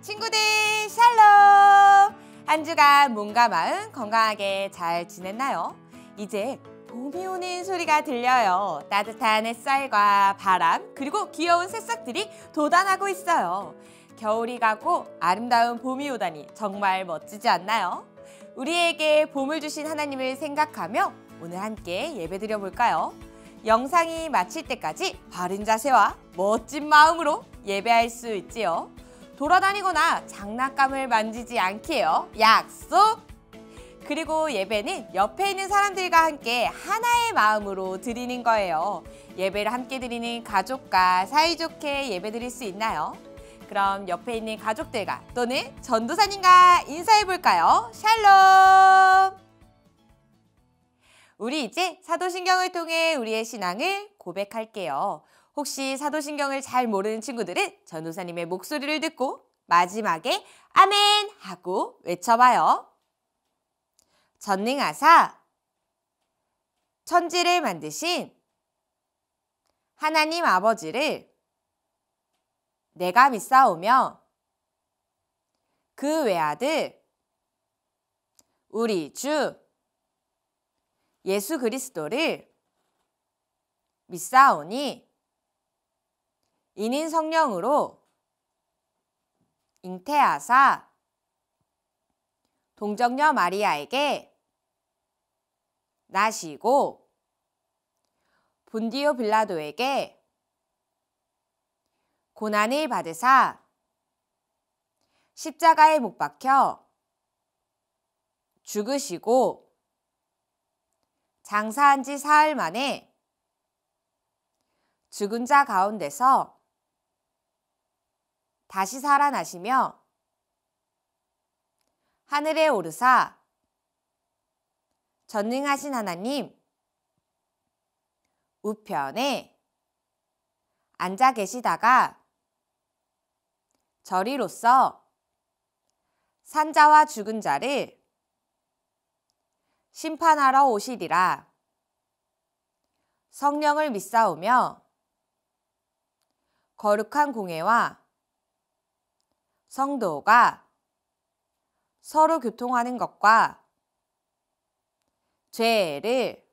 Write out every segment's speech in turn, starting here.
친구들 샬롬! 한 주간 몸과 마음 건강하게 잘 지냈나요? 이제 봄이 오는 소리가 들려요. 따뜻한 햇살과 바람 그리고 귀여운 새싹들이 돋아나고 있어요. 겨울이 가고 아름다운 봄이 오다니 정말 멋지지 않나요? 우리에게 봄을 주신 하나님을 생각하며 오늘 함께 예배드려 볼까요? 영상이 마칠 때까지 바른 자세와 멋진 마음으로 예배할 수 있지요. 돌아다니거나 장난감을 만지지 않기요. 약속! 그리고 예배는 옆에 있는 사람들과 함께 하나의 마음으로 드리는 거예요. 예배를 함께 드리는 가족과 사이좋게 예배드릴 수 있나요? 그럼 옆에 있는 가족들과 또는 전도사님과 인사해 볼까요? 샬롬! 우리 이제 사도신경을 통해 우리의 신앙을 고백할게요. 혹시 사도신경을 잘 모르는 친구들은 전도사님의 목소리를 듣고 마지막에 아멘 하고 외쳐봐요. 전능하사 천지를 만드신 하나님 아버지를 내가 믿사오며 그 외아들 우리 주 예수 그리스도를 믿사오니 이는 성령으로 잉태하사 동정녀 마리아에게 나시고 본디오 빌라도에게 고난을 받으사 십자가에 못 박혀 죽으시고 장사한 지 사흘 만에 죽은 자 가운데서 다시 살아나시며 하늘에 오르사 전능하신 하나님 우편에 앉아 계시다가 저리로서 산자와 죽은 자를 심판하러 오시리라. 성령을 믿사오며 거룩한 공회와 성도가 서로 교통하는 것과 죄를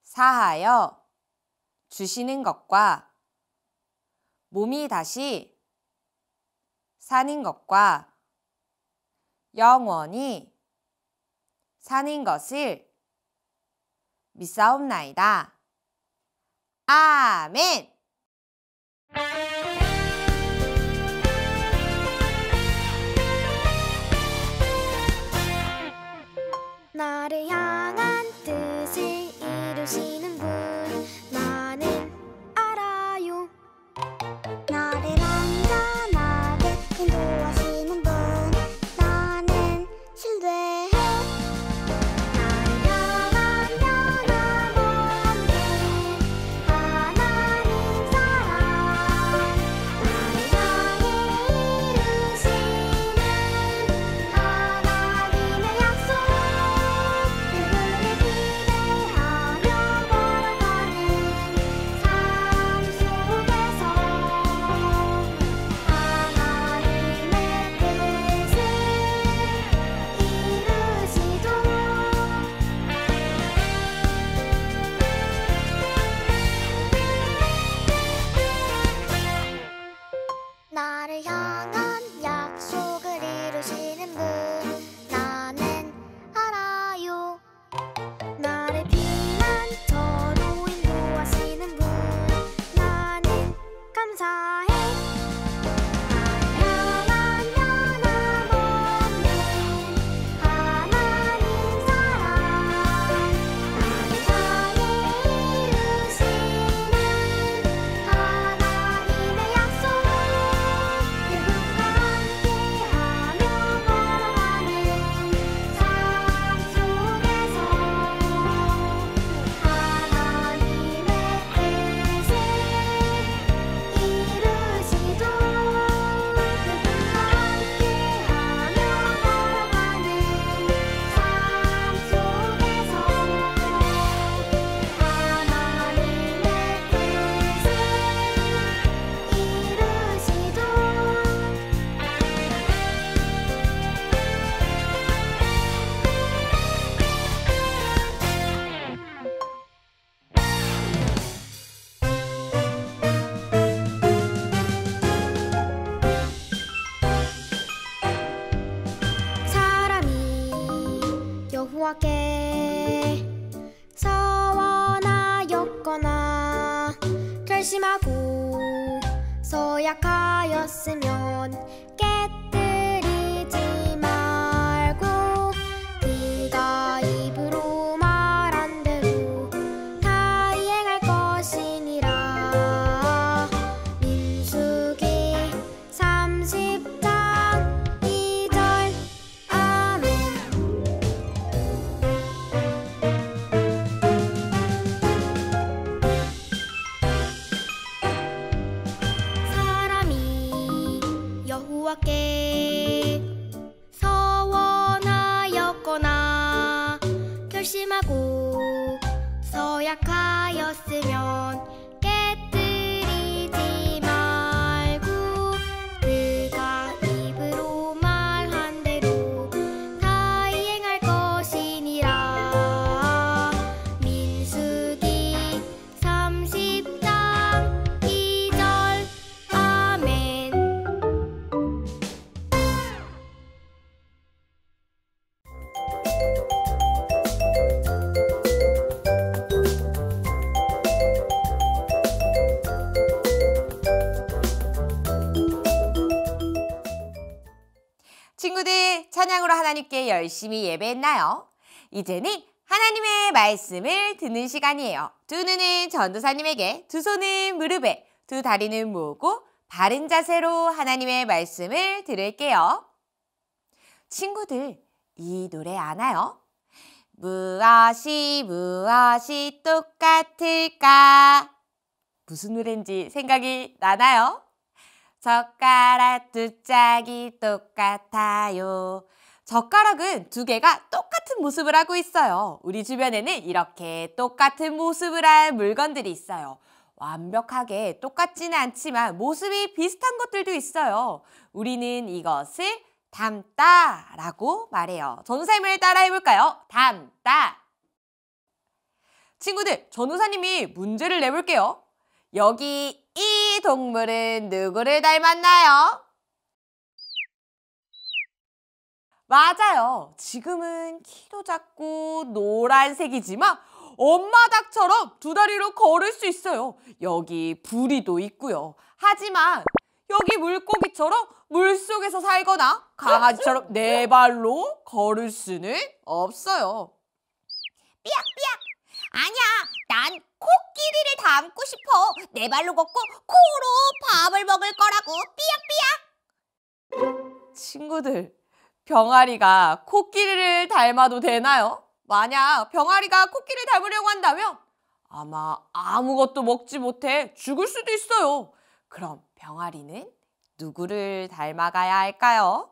사하여 주시는 것과 몸이 다시 사는 것과 영원히 사는 것을 믿사옵나이다. 아멘! 나를 향한 뜻을 이루시는 분 나는 알아요. 나를 안전하게 인도하시는 분 나는 신뢰해. 나를 향한 변함없는 하나님 여호와께 서원하였거나 결심하고 서약하였으면 깨뜨리지 말고 그가 입으로 말한 대로 다 이행할 것이니라. 민수기 30장 2절. 아멘. 사람이 여호와께 서원하였거나 결심하고 서약하였으면 깨뜨리지 말고 그가 입으로 말한 대로 다 이행할 것이니라. 민수기 30장 2절. 아멘. 친구들, 찬양으로 하나님께 열심히 예배했나요? 이제는 하나님의 말씀을 듣는 시간이에요. 두 눈은 전도사님에게, 두 손은 무릎에, 두 다리는 모으고 바른 자세로 하나님의 말씀을 들을게요. 친구들, 이 노래 아나요? 무엇이 똑같을까? 무슨 노래인지 생각이 나나요? 젓가락 두 짝이 똑같아요. 젓가락은 두 개가 똑같은 모습을 하고 있어요. 우리 주변에는 이렇게 똑같은 모습을 할 물건들이 있어요. 완벽하게 똑같지는 않지만 모습이 비슷한 것들도 있어요. 우리는 이것을 닮다라고 말해요. 전도사님을 따라 해볼까요? 닮다. 친구들, 전도사님이 문제를 내볼게요. 여기 이 동물은 누구를 닮았나요? 맞아요. 지금은 키도 작고 노란색이지만 엄마 닭처럼 두 다리로 걸을 수 있어요. 여기 부리도 있고요. 하지만 여기 물고기처럼 물속에서 살거나 강아지처럼 네 발로 걸을 수는 없어요. 삐약삐약. 아니야, 난 코끼리를 닮고 싶어. 네 발로 걷고 코로 밥을 먹을 거라고. 삐약삐약. 친구들, 병아리가 코끼리를 닮아도 되나요? 만약 병아리가 코끼리를 닮으려고 한다면 아마 아무것도 먹지 못해 죽을 수도 있어요. 그럼 병아리는 누구를 닮아가야 할까요?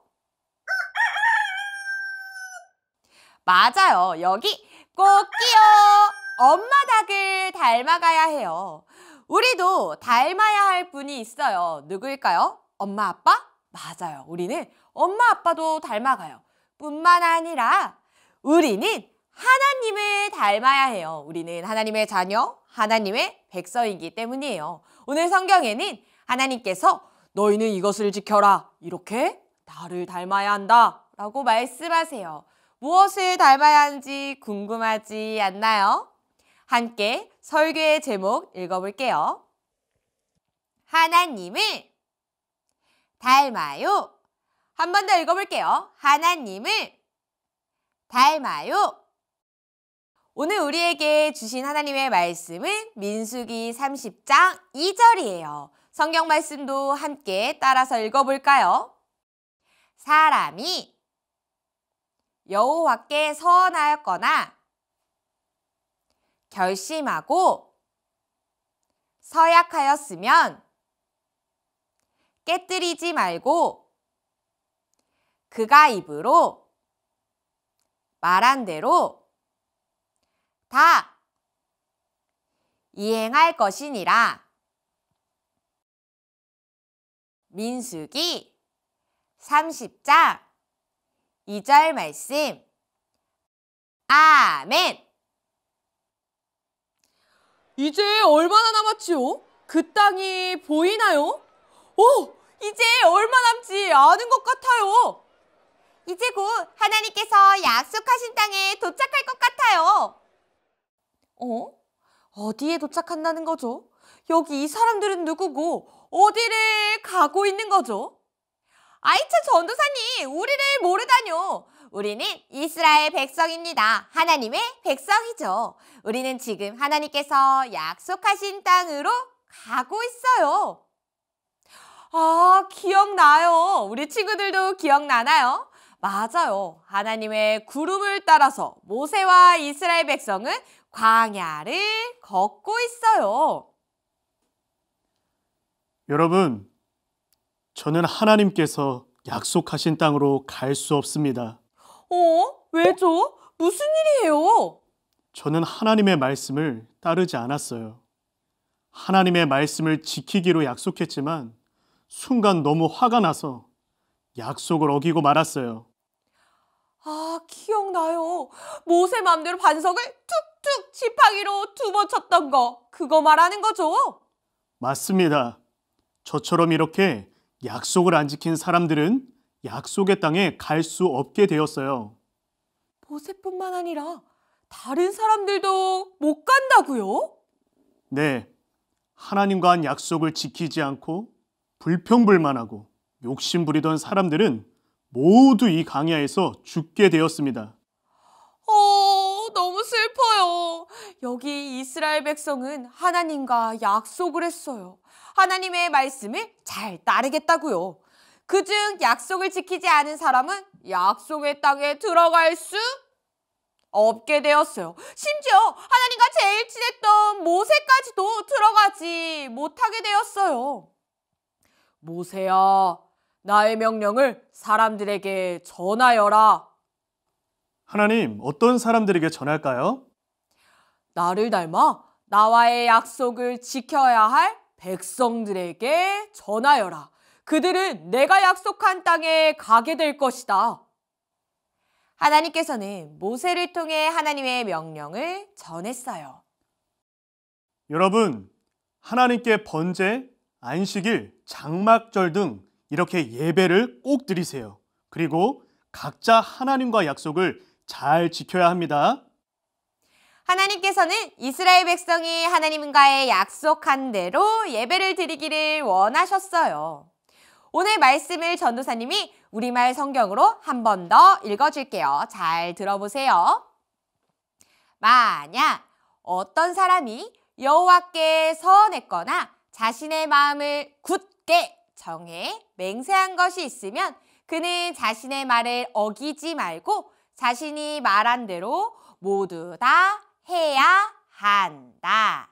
맞아요. 여기 꼭지요. 엄마 닭을 닮아가야 해요. 우리도 닮아야 할 분이 있어요. 누구일까요? 엄마, 아빠? 맞아요. 우리는 엄마, 아빠도 닮아가요. 뿐만 아니라 우리는 하나님을 닮아야 해요. 우리는 하나님의 자녀, 하나님의 백성이기 때문이에요. 오늘 성경에는 하나님께서 너희는 이것을 지켜라. 이렇게 나를 닮아야 한다. 라고 말씀하세요. 무엇을 닮아야 하는지 궁금하지 않나요? 함께 설교의 제목 읽어볼게요. 하나님을 닮아요. 한 번 더 읽어볼게요. 하나님을 닮아요. 오늘 우리에게 주신 하나님의 말씀은 민수기 30장 2절이에요. 성경 말씀도 함께 따라서 읽어볼까요? 사람이 여호와께 서원하였거나 결심하고 서약하였으면 깨뜨리지 말고 그가 입으로 말한 대로 다 이행할 것이니라. 민수기 30장 2절 말씀. 아멘. 이제 얼마나 남았지요? 그 땅이 보이나요? 오! 이제 얼마 남지 않은 것 같아요. 이제 곧 하나님께서 약속하신 땅에 도착할 것 같아요. 어디에 도착한다는 거죠? 여기 이 사람들은 누구고 어디를 가고 있는 거죠? 아이차 전도사님, 우리를 모르다뇨. 우리는 이스라엘 백성입니다. 하나님의 백성이죠. 우리는 지금 하나님께서 약속하신 땅으로 가고 있어요. 아, 기억나요. 우리 친구들도 기억나나요? 맞아요. 하나님의 구름을 따라서 모세와 이스라엘 백성은 광야를 걷고 있어요. 여러분, 저는 하나님께서 약속하신 땅으로 갈 수 없습니다. 왜죠? 무슨 일이에요? 저는 하나님의 말씀을 따르지 않았어요. 하나님의 말씀을 지키기로 약속했지만 순간 너무 화가 나서 약속을 어기고 말았어요. 아, 기억나요. 모세 맘대로 반석을 툭툭 지팡이로 2번 쳤던 거, 그거 말하는 거죠? 맞습니다. 저처럼 이렇게 약속을 안 지킨 사람들은 약속의 땅에 갈 수 없게 되었어요. 모세뿐만 아니라 다른 사람들도 못 간다고요? 네, 하나님과 한 약속을 지키지 않고 불평불만하고 욕심부리던 사람들은 모두 이 광야에서 죽게 되었습니다. 너무 슬퍼요. 여기 이스라엘 백성은 하나님과 약속을 했어요. 하나님의 말씀을 잘 따르겠다고요. 그중 약속을 지키지 않은 사람은 약속의 땅에 들어갈 수 없게 되었어요. 심지어 하나님과 제일 친했던 모세까지도 들어가지 못하게 되었어요. 모세야, 나의 명령을 사람들에게 전하여라. 하나님, 어떤 사람들에게 전할까요? 나를 닮아 나와의 약속을 지켜야 할 백성들에게 전하여라. 그들은 내가 약속한 땅에 가게 될 것이다. 하나님께서는 모세를 통해 하나님의 명령을 전했어요. 여러분, 하나님께 번제, 안식일, 장막절 등 이렇게 예배를 꼭 드리세요. 그리고 각자 하나님과 약속을 잘 지켜야 합니다. 하나님께서는 이스라엘 백성이 하나님과의 약속한 대로 예배를 드리기를 원하셨어요. 오늘 말씀을 전도사님이 우리말 성경으로 한 번 더 읽어줄게요. 잘 들어보세요. 만약 어떤 사람이 여호와께 서원했거나 자신의 마음을 굳게 정해 맹세한 것이 있으면 그는 자신의 말을 어기지 말고 자신이 말한 대로 모두 다 해야 한다.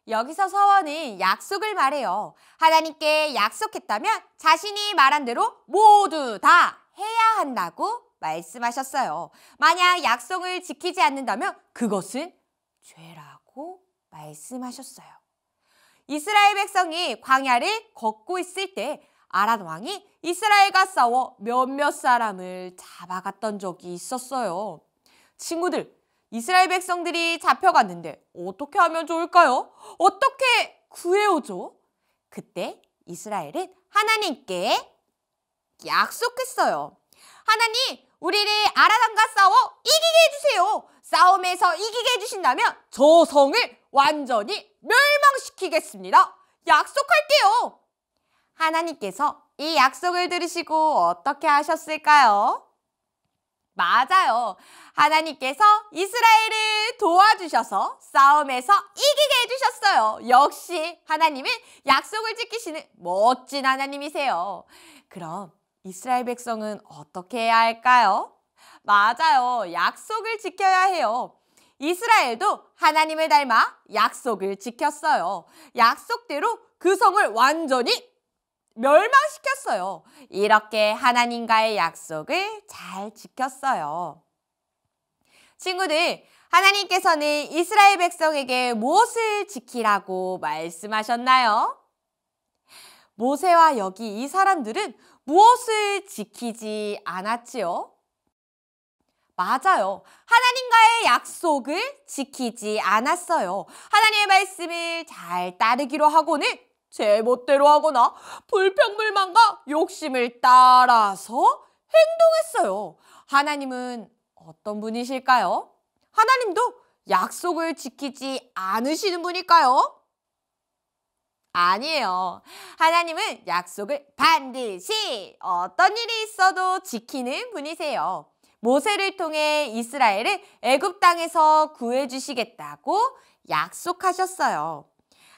여기서 서원은 약속을 말해요. 하나님께 약속했다면 자신이 말한 대로 모두 다 해야 한다고 말씀하셨어요. 만약 약속을 지키지 않는다면 그것은 죄라고 말씀하셨어요. 이스라엘 백성이 광야를 걷고 있을 때 아람 왕이 이스라엘과 싸워 몇몇 사람을 잡아갔던 적이 있었어요. 친구들, 이스라엘 백성들이 잡혀갔는데 어떻게 하면 좋을까요? 어떻게 구해오죠? 그때 이스라엘은 하나님께 약속했어요. 하나님, 우리를 아람과 싸워 이기게 해주세요. 싸움에서 이기게 해주신다면 저 성을 완전히 멸망시키겠습니다. 약속할게요. 하나님께서 이 약속을 들으시고 어떻게 하셨을까요? 맞아요. 하나님께서 이스라엘을 도와주셔서 싸움에서 이기게 해주셨어요. 역시 하나님은 약속을 지키시는 멋진 하나님이세요. 그럼 이스라엘 백성은 어떻게 해야 할까요? 맞아요. 약속을 지켜야 해요. 이스라엘도 하나님을 닮아 약속을 지켰어요. 약속대로 그 성을 완전히 멸망시켰어요. 이렇게 하나님과의 약속을 잘 지켰어요. 친구들, 하나님께서는 이스라엘 백성에게 무엇을 지키라고 말씀하셨나요? 모세와 여기 이 사람들은 무엇을 지키지 않았지요? 맞아요. 하나님과의 약속을 지키지 않았어요. 하나님의 말씀을 잘 따르기로 하고는 제 멋대로 하거나 불평불만과 욕심을 따라서 행동했어요. 하나님은 어떤 분이실까요? 하나님도 약속을 지키지 않으시는 분일까요? 아니에요. 하나님은 약속을 반드시 어떤 일이 있어도 지키는 분이세요. 모세를 통해 이스라엘을 애굽 땅에서 구해주시겠다고 약속하셨어요.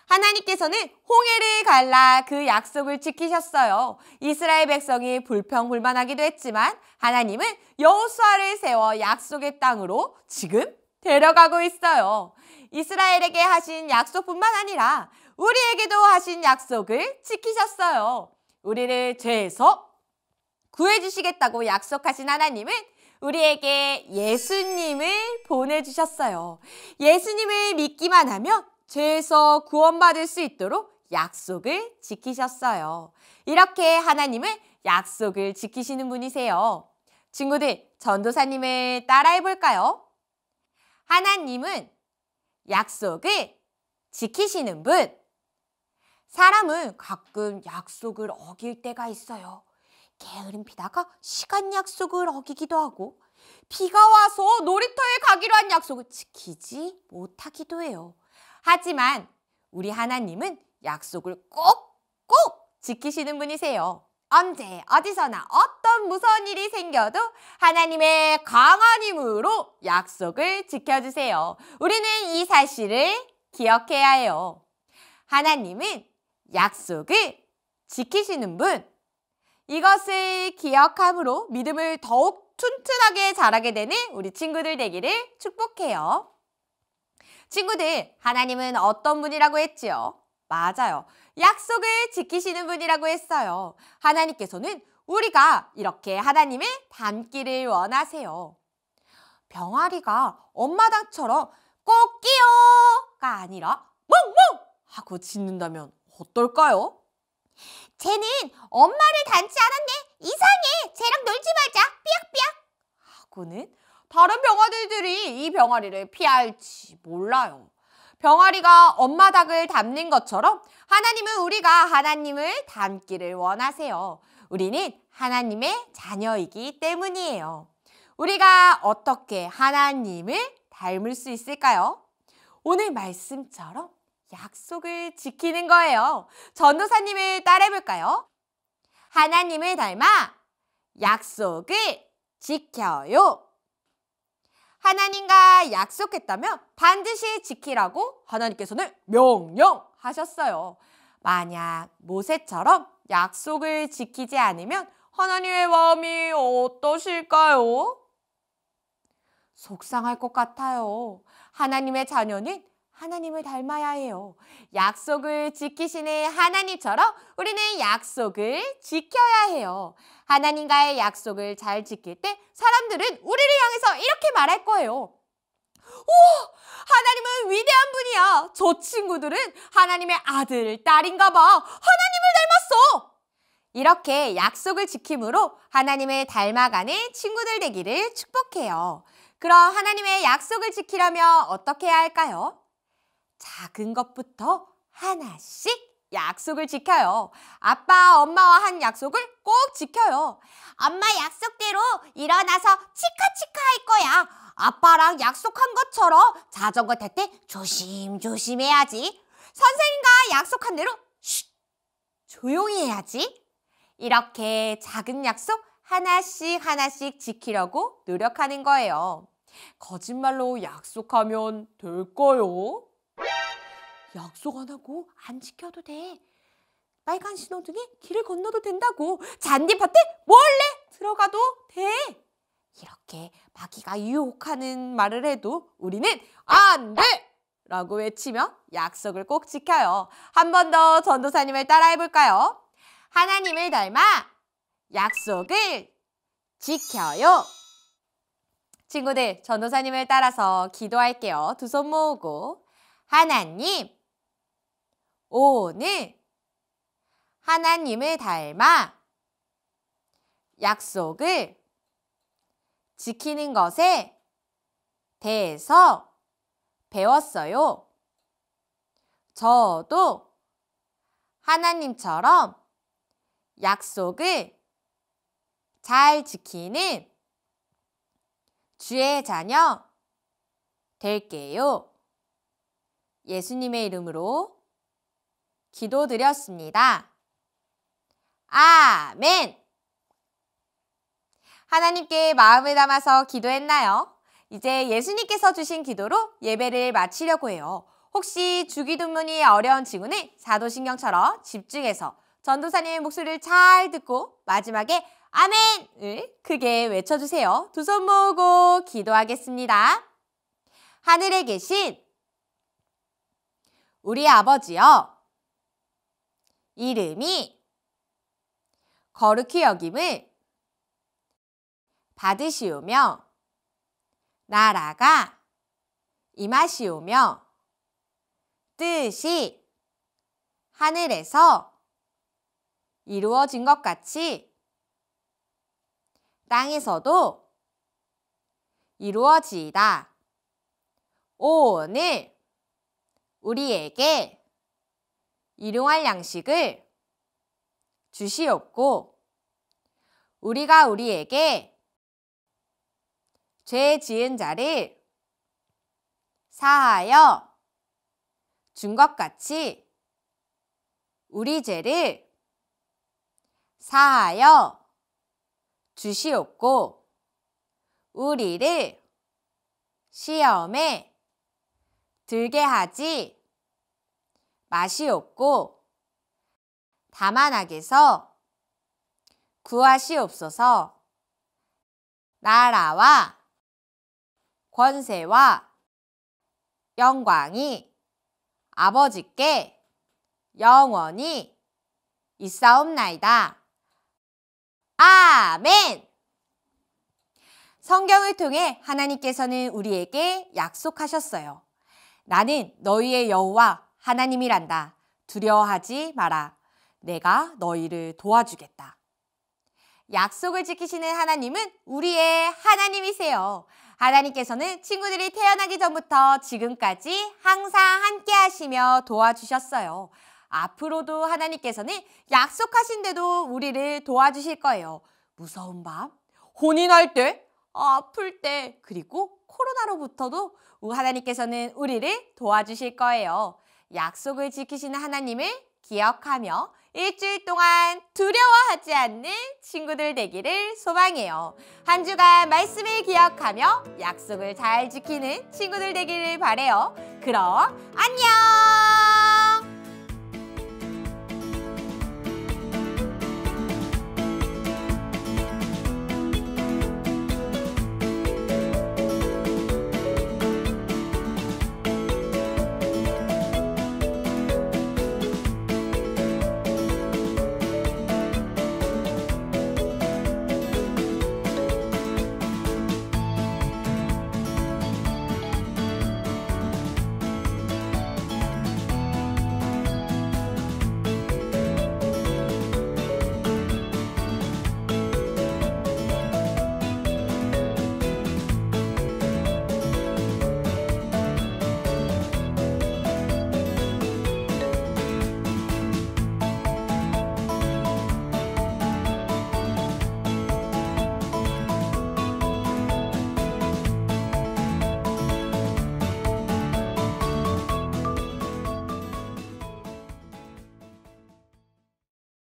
하나님께서는 홍해를 갈라 그 약속을 지키셨어요. 이스라엘 백성이 불평불만하기도 했지만 하나님은 여호수아를 세워 약속의 땅으로 지금 데려가고 있어요. 이스라엘에게 하신 약속뿐만 아니라 우리에게도 하신 약속을 지키셨어요. 우리를 죄에서 구해주시겠다고 약속하신 하나님은 우리에게 예수님을 보내주셨어요. 예수님을 믿기만 하면 죄에서 구원받을 수 있도록 약속을 지키셨어요. 이렇게 하나님은 약속을 지키시는 분이세요. 친구들, 전도사님을 따라해 볼까요? 하나님은 약속을 지키시는 분. 사람은 가끔 약속을 어길 때가 있어요. 게으름 피다가 시간 약속을 어기기도 하고 비가 와서 놀이터에 가기로 한 약속을 지키지 못하기도 해요. 하지만 우리 하나님은 약속을 꼭꼭 지키시는 분이세요. 언제 어디서나 어떤 무서운 일이 생겨도 하나님의 강한 힘으로 약속을 지켜주세요. 우리는 이 사실을 기억해야 해요. 하나님은 약속을 지키시는 분. 이것을 기억함으로 믿음을 더욱 튼튼하게 자라게 되는 우리 친구들 되기를 축복해요. 친구들, 하나님은 어떤 분이라고 했지요? 맞아요. 약속을 지키시는 분이라고 했어요. 하나님께서는 우리가 이렇게 하나님을 닮기를 원하세요. 병아리가 엄마 닭처럼 꼭끼요가 아니라 멍멍 하고 짖는다면 어떨까요? 쟤는 엄마를 닮지 않았네. 이상해. 쟤랑 놀지 말자. 삐약삐약. 하고는 다른 병아리들이 이 병아리를 피할지 몰라요. 병아리가 엄마 닭을 닮는 것처럼 하나님은 우리가 하나님을 닮기를 원하세요. 우리는 하나님의 자녀이기 때문이에요. 우리가 어떻게 하나님을 닮을 수 있을까요? 오늘 말씀처럼 약속을 지키는 거예요. 전도사님을 따라해볼까요? 하나님을 닮아 약속을 지켜요. 하나님과 약속했다면 반드시 지키라고 하나님께서는 명령하셨어요. 만약 모세처럼 약속을 지키지 않으면 하나님의 마음이 어떠실까요? 속상할 것 같아요. 하나님의 자녀는 하나님을 닮아야 해요. 약속을 지키시는 하나님처럼 우리는 약속을 지켜야 해요. 하나님과의 약속을 잘 지킬 때 사람들은 우리를 향해서 이렇게 말할 거예요. 우와! 하나님은 위대한 분이야. 저 친구들은 하나님의 아들, 딸인가 봐. 하나님을 닮았어. 이렇게 약속을 지킴으로 하나님을 닮아가는 친구들 되기를 축복해요. 그럼 하나님의 약속을 지키려면 어떻게 해야 할까요? 작은 것부터 하나씩 약속을 지켜요. 아빠, 엄마와 한 약속을 꼭 지켜요. 엄마 약속대로 일어나서 치카치카 할 거야. 아빠랑 약속한 것처럼 자전거 탈 때 조심조심 해야지. 선생님과 약속한 대로 쉿! 조용히 해야지. 이렇게 작은 약속 하나씩 지키려고 노력하는 거예요. 거짓말로 약속하면 될까요? 약속 안 하고 안 지켜도 돼. 빨간 신호등에 길을 건너도 된다고. 잔디밭에 몰래 들어가도 돼. 이렇게 마귀가 유혹하는 말을 해도 우리는 안 돼! 라고 외치며 약속을 꼭 지켜요. 한 번 더 전도사님을 따라해 볼까요? 하나님을 닮아 약속을 지켜요. 친구들, 전도사님을 따라서 기도할게요. 두 손 모으고. 하나님, 오늘 하나님을 닮아 약속을 지키는 것에 대해서 배웠어요. 저도 하나님처럼 약속을 잘 지키는 주의 자녀 될게요. 예수님의 이름으로 기도드렸습니다. 아멘! 하나님께 마음을 담아서 기도했나요? 이제 예수님께서 주신 기도로 예배를 마치려고 해요. 혹시 주기도문이 어려운 친구는 사도신경처럼 집중해서 전도사님의 목소리를 잘 듣고 마지막에 아멘을 크게 외쳐주세요. 두 손 모으고 기도하겠습니다. 하늘에 계신 우리 아버지여, 이름이 거룩히 여김을 받으시오며 나라가 임하시오며 뜻이 하늘에서 이루어진 것 같이 땅에서도 이루어지이다. 오늘 우리에게 일용할 양식을 주시옵고 우리가 우리에게 죄 지은 자를 사하여 준 것 같이 우리 죄를 사하여 주시옵고 우리를 시험에 들게 하지 마시옵고 다만 악에서 구하시옵소서. 나라와 권세와 영광이 아버지께 영원히 있사옵나이다. 아멘! 성경을 통해 하나님께서는 우리에게 약속하셨어요. 나는 너희의 여호와 하나님이란다. 두려워하지 마라. 내가 너희를 도와주겠다. 약속을 지키시는 하나님은 우리의 하나님이세요. 하나님께서는 친구들이 태어나기 전부터 지금까지 항상 함께 하시며 도와주셨어요. 앞으로도 하나님께서는 약속하신 대로 우리를 도와주실 거예요. 무서운 밤, 혼인할 때, 아플 때, 그리고 코로나로부터도 하나님께서는 우리를 도와주실 거예요. 약속을 지키시는 하나님을 기억하며 일주일 동안 두려워하지 않는 친구들 되기를 소망해요. 한 주간 말씀을 기억하며 약속을 잘 지키는 친구들 되기를 바래요. 그럼 안녕!